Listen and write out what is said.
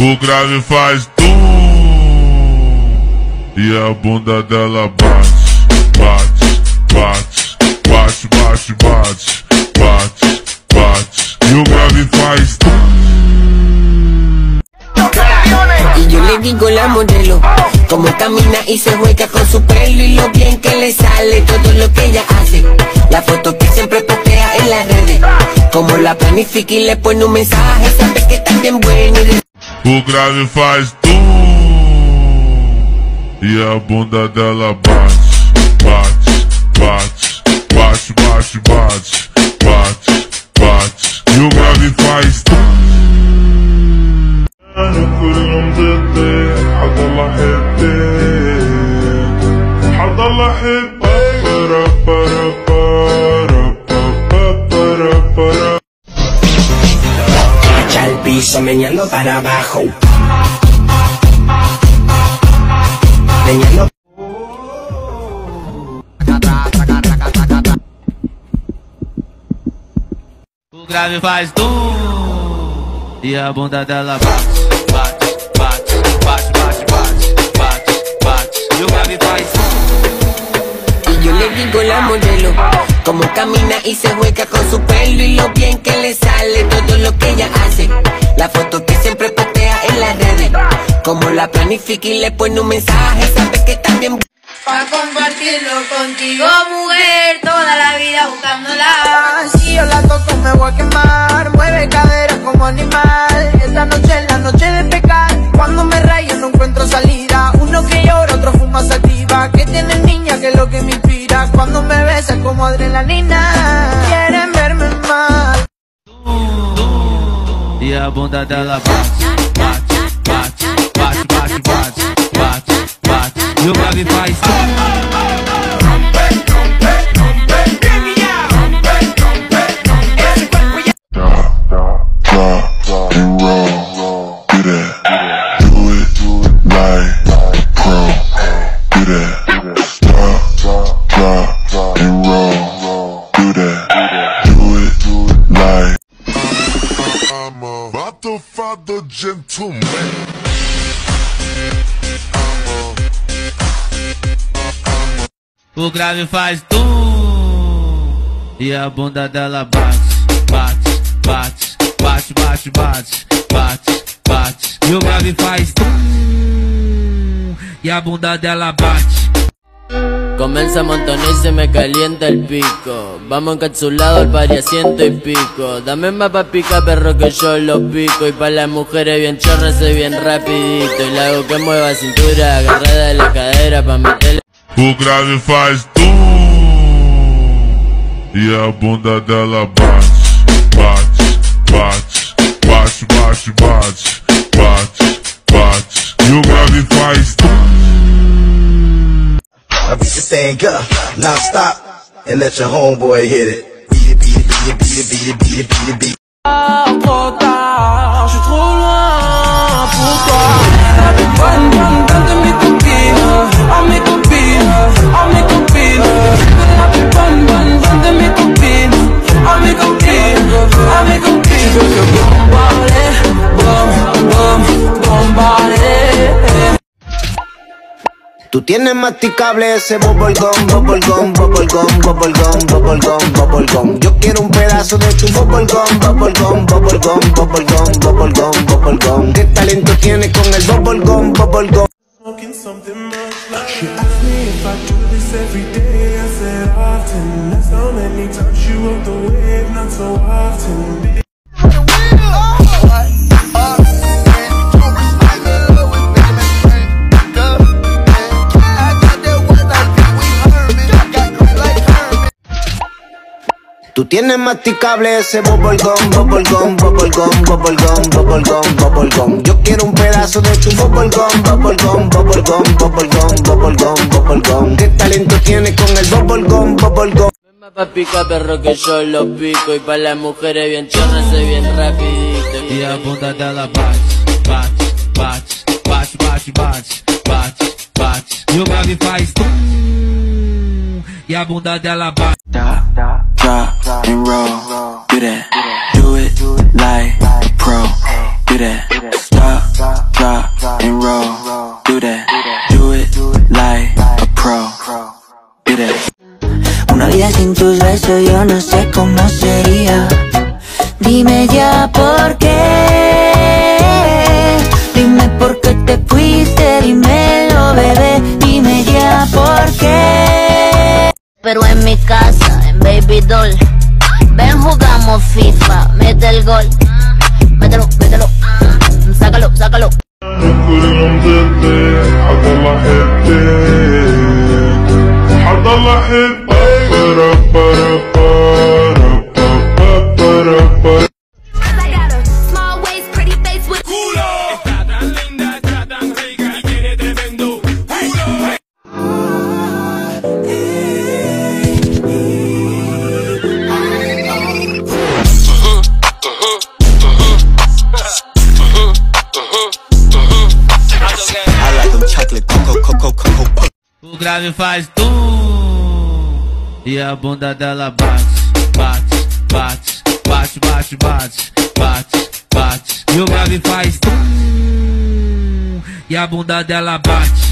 O grave faz tum e a bunda dela bate, bate, bate, bate, bate, bate, bate, bate. E o grave faz tum. Y yo le digo la modelo, como camina y se juega con su pelo y lo bien que le sale todo lo que ella hace. La foto que siempre postea en las redes, como la planifica y le pone un mensaje, sabe que está bien buena O grave faz tum e a bunda dela bate, bate, bate, bate, bate, bate, bate, bate. E o grave faz tum. Echa el piso meneando para abajo, meneando. O grave faz tum e a bunda dela bate, bate, bate, bate, bate, bate, bate, bate. E o grave faz tum. Y yo le digo la modelo, como camina y se juega con su pelo y lo bien que le sale todo lo que ella hace. La foto que siempre postea en las redes, como la planifica y le pone un mensaje, sabe que está bien. Pa' compartirlo contigo, mujer, toda la vida buscándola. Si yo la toco me voy a quemar, mueve cadera como animal. Esta noche es la noche de pecar, cuando me rayo no encuentro salida. Uno que llora, otro fuma sativa. Que tiene niña que es lo que me inspira. Cuando me besa como adrenalina, quieren verme mal. E a bunda dela bate, bate, bate, bate, bate, bate, bate, bate. E o grave faz tum. Gentleman. O grave faz tum e a bunda dela bate, bate, bate, bate, bate, bate, bate, bate. E o grave faz tum e a bunda dela bate. Comienza a montonar y se me calienta el pico. Vamos encapsulados al pari a 100 y pico. Dame más pa' pica perro que yo lo pico. Y pa' las mujeres bien chorras soy bien rapidito. Y la hago que mueva cintura, agarrada de la cadera pa' meterle. O grave faz tum e a bunda dela bate, bate, bate, bate, bate, bate, bate, bate. E o grave faz tum. I beat the thing up, non-stop, and let your homeboy hit it. Beat it, beat it, beat it, beat it, beat it, beat it, beat it, beat it. Trop tard, je suis trop loin pour toi. Bonne, bonne, bonne de mes copines, oh mes copines, oh mes copines. La plus bonne, bonne, bonne de mes copines, oh mes copines, oh mes copines. Tu veux que bombarder, bom, bom, bombarder. Tú tienes masticable ese bubblegum, bubblegum, bubblegum, bubblegum, bubblegum, bubblegum. Yo quiero un pedazo de tu bubblegum, bubblegum, bubblegum, bubblegum, bubblegum, bubblegum. ¿Qué talento tienes con el bubblegum, bubblegum? She asked me if I do this every day, I said often. That's how many times she rode the wave, not so often. Tú tienes masticable ese bubblegum, bubblegum, bubblegum, bubblegum, bubblegum, bubblegum. Yo quiero un pedazo de tu bubblegum, bubblegum, bubblegum, bubblegum, bubblegum, bubblegum. ¿Qué talento tienes con el bubblegum, bubblegum? Dame más pa' pica perro que yo lo pico. Y pa' las mujeres bien chorras soy bien rapidito. E a bunda dela bate, bate, bate, bate, bate, bate, bate, bate. E o grave faz tum e a bunda dela bate. Drop and roll, do that, do it like pro, do that, stop. drop and roll. Do that, do it like a pro. Do that. Una vida sin tus besos yo no sé cómo sería. Dime ya por qué. Dime por qué te fuiste, dímelo bebé. Dime ya por qué. Pero en mi casa, en Baby Doll, ven jugamos FIFA, mete el gol. Mételo, mételo, sácalo, sácalo. O grave faz tum e a bunda dela bate, bate, bate, bate, bate, bate, bate, bate. E o grave faz tum e a bunda dela bate.